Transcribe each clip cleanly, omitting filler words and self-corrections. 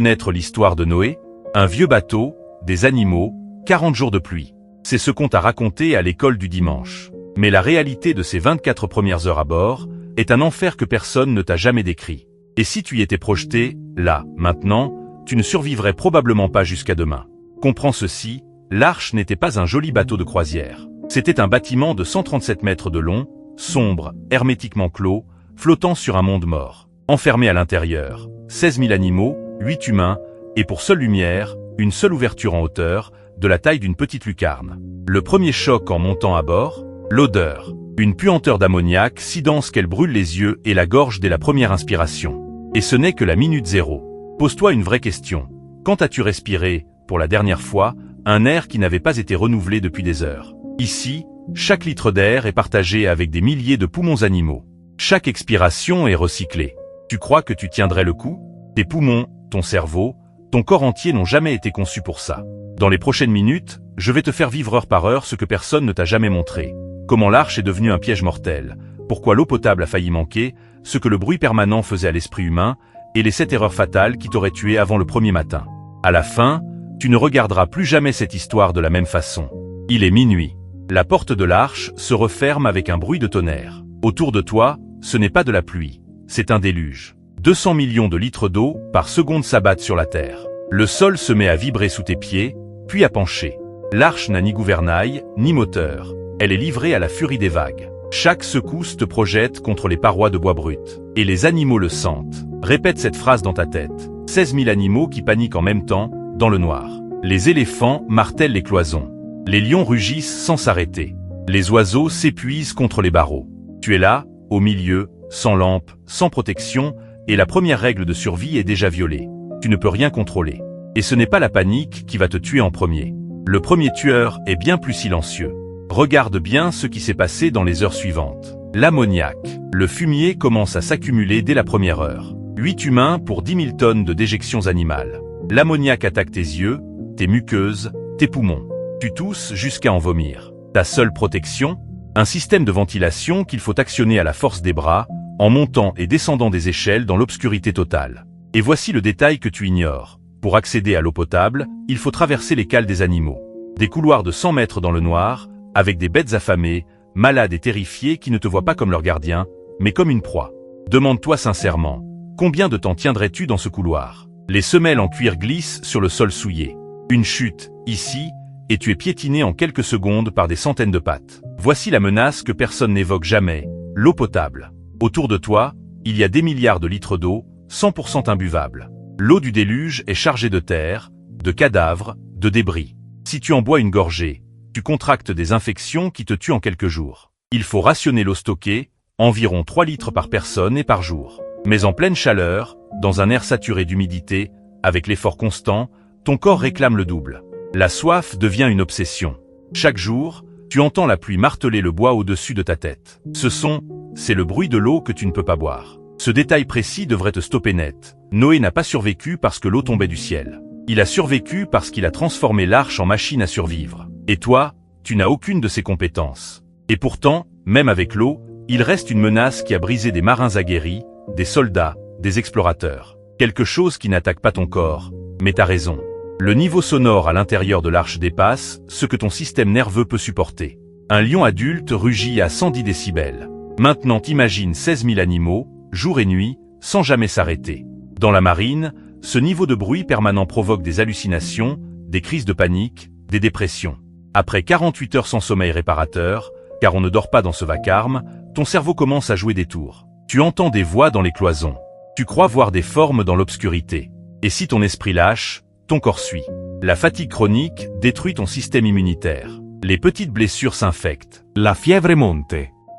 Connaître l'histoire de Noé, un vieux bateau, des animaux, 40 jours de pluie. C'est ce qu'on t'a raconté à l'école du dimanche. Mais la réalité de ces 24 premières heures à bord est un enfer que personne ne t'a jamais décrit. Et si tu y étais projeté, là, maintenant, tu ne survivrais probablement pas jusqu'à demain. Comprends ceci, l'Arche n'était pas un joli bateau de croisière. C'était un bâtiment de 137 mètres de long, sombre, hermétiquement clos, flottant sur un monde mort. Enfermé à l'intérieur, 16 000 animaux, 8 humains, et pour seule lumière, une seule ouverture en hauteur, de la taille d'une petite lucarne. Le premier choc en montant à bord, l'odeur. Une puanteur d'ammoniac si dense qu'elle brûle les yeux et la gorge dès la première inspiration. Et ce n'est que la minute zéro. Pose-toi une vraie question. Quand as-tu respiré, pour la dernière fois, un air qui n'avait pas été renouvelé depuis des heures? Ici, chaque litre d'air est partagé avec des milliers de poumons animaux. Chaque expiration est recyclée. Tu crois que tu tiendrais le coup? Tes poumons, ton cerveau, ton corps entier n'ont jamais été conçus pour ça. Dans les prochaines minutes, je vais te faire vivre heure par heure ce que personne ne t'a jamais montré. Comment l'Arche est devenue un piège mortel, pourquoi l'eau potable a failli manquer, ce que le bruit permanent faisait à l'esprit humain, et les 7 erreurs fatales qui t'auraient tué avant le premier matin. À la fin, tu ne regarderas plus jamais cette histoire de la même façon. Il est minuit. La porte de l'Arche se referme avec un bruit de tonnerre. Autour de toi, ce n'est pas de la pluie, c'est un déluge. 200 millions de litres d'eau par seconde s'abattent sur la terre. Le sol se met à vibrer sous tes pieds, puis à pencher. L'Arche n'a ni gouvernail, ni moteur. Elle est livrée à la furie des vagues. Chaque secousse te projette contre les parois de bois brut. Et les animaux le sentent. Répète cette phrase dans ta tête. 16 000 animaux qui paniquent en même temps, dans le noir. Les éléphants martèlent les cloisons. Les lions rugissent sans s'arrêter. Les oiseaux s'épuisent contre les barreaux. Tu es là, au milieu, sans lampe, sans protection, et la première règle de survie est déjà violée. Tu ne peux rien contrôler. Et ce n'est pas la panique qui va te tuer en premier. Le premier tueur est bien plus silencieux. Regarde bien ce qui s'est passé dans les heures suivantes. L'ammoniac. Le fumier commence à s'accumuler dès la première heure. 8 humains pour 10 000 tonnes de déjections animales. L'ammoniac attaque tes yeux, tes muqueuses, tes poumons. Tu tousses jusqu'à en vomir. Ta seule protection? Un système de ventilation qu'il faut actionner à la force des bras, en montant et descendant des échelles dans l'obscurité totale. Et voici le détail que tu ignores. Pour accéder à l'eau potable, il faut traverser les cales des animaux. Des couloirs de 100 mètres dans le noir, avec des bêtes affamées, malades et terrifiées qui ne te voient pas comme leur gardien, mais comme une proie. Demande-toi sincèrement, combien de temps tiendrais-tu dans ce couloir? Les semelles en cuir glissent sur le sol souillé. Une chute, ici, et tu es piétiné en quelques secondes par des centaines de pattes. Voici la menace que personne n'évoque jamais, l'eau potable. Autour de toi, il y a des milliards de litres d'eau, 100% imbuvable. L'eau du déluge est chargée de terre, de cadavres, de débris. Si tu en bois une gorgée, tu contractes des infections qui te tuent en quelques jours. Il faut rationner l'eau stockée, environ 3 litres par personne et par jour. Mais en pleine chaleur, dans un air saturé d'humidité, avec l'effort constant, ton corps réclame le double. La soif devient une obsession. Chaque jour, tu entends la pluie marteler le bois au-dessus de ta tête. Ce son, c'est le bruit de l'eau que tu ne peux pas boire. Ce détail précis devrait te stopper net. Noé n'a pas survécu parce que l'eau tombait du ciel. Il a survécu parce qu'il a transformé l'Arche en machine à survivre. Et toi, tu n'as aucune de ces compétences. Et pourtant, même avec l'eau, il reste une menace qui a brisé des marins aguerris, des soldats, des explorateurs. Quelque chose qui n'attaque pas ton corps, mais t'as raison. Le niveau sonore à l'intérieur de l'Arche dépasse ce que ton système nerveux peut supporter. Un lion adulte rugit à 110 décibels. Maintenant t'imagines 16 000 animaux, jour et nuit, sans jamais s'arrêter. Dans la marine, ce niveau de bruit permanent provoque des hallucinations, des crises de panique, des dépressions. Après 48 heures sans sommeil réparateur, car on ne dort pas dans ce vacarme, ton cerveau commence à jouer des tours. Tu entends des voix dans les cloisons. Tu crois voir des formes dans l'obscurité. Et si ton esprit lâche, ton corps suit. La fatigue chronique détruit ton système immunitaire. Les petites blessures s'infectent. La fièvre monte.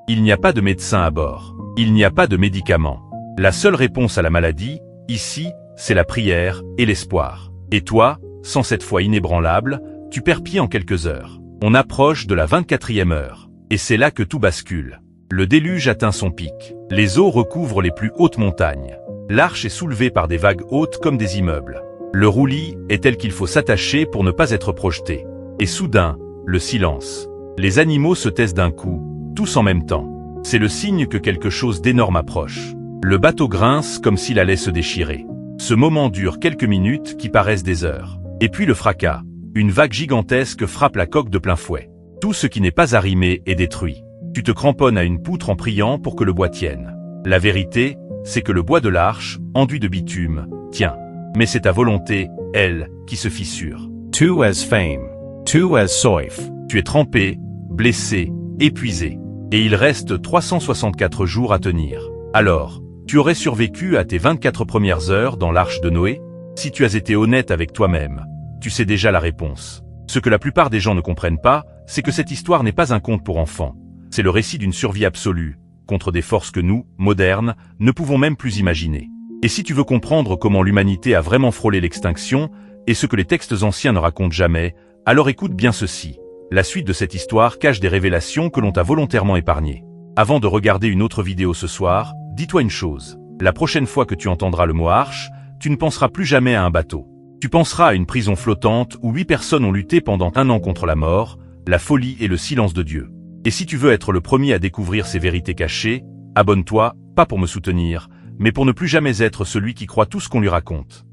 Il n'y a pas de médecin à bord. Il n'y a pas de médicaments. La seule réponse à la maladie, ici, c'est la prière et l'espoir. Et toi, sans cette foi inébranlable, tu perds pied en quelques heures. On approche de la 24e heure. Et c'est là que tout bascule. Le déluge atteint son pic. Les eaux recouvrent les plus hautes montagnes. L'Arche est soulevée par des vagues hautes comme des immeubles. Le roulis est tel qu'il faut s'attacher pour ne pas être projeté. Et soudain, le silence. Les animaux se taisent d'un coup, tous en même temps. C'est le signe que quelque chose d'énorme approche. Le bateau grince comme s'il allait se déchirer. Ce moment dure quelques minutes qui paraissent des heures. Et puis le fracas. Une vague gigantesque frappe la coque de plein fouet. Tout ce qui n'est pas arrimé est détruit. Tu te cramponnes à une poutre en priant pour que le bois tienne. La vérité, c'est que le bois de l'arche, enduit de bitume, tient. Mais c'est ta volonté, elle, qui se fissure. Tu as fame. Tu as soif. Tu es trempé, blessé, épuisé. Et il reste 364 jours à tenir. Alors, tu aurais survécu à tes 24 premières heures dans l'arche de Noé? Si tu as été honnête avec toi-même, tu sais déjà la réponse. Ce que la plupart des gens ne comprennent pas, c'est que cette histoire n'est pas un conte pour enfants. C'est le récit d'une survie absolue, contre des forces que nous, modernes, ne pouvons même plus imaginer. Et si tu veux comprendre comment l'humanité a vraiment frôlé l'extinction, et ce que les textes anciens ne racontent jamais, alors écoute bien ceci. La suite de cette histoire cache des révélations que l'on t'a volontairement épargnées. Avant de regarder une autre vidéo ce soir, dis-toi une chose. La prochaine fois que tu entendras le mot arche, tu ne penseras plus jamais à un bateau. Tu penseras à une prison flottante où 8 personnes ont lutté pendant 1 an contre la mort, la folie et le silence de Dieu. Et si tu veux être le premier à découvrir ces vérités cachées, abonne-toi, pas pour me soutenir, mais pour ne plus jamais être celui qui croit tout ce qu'on lui raconte.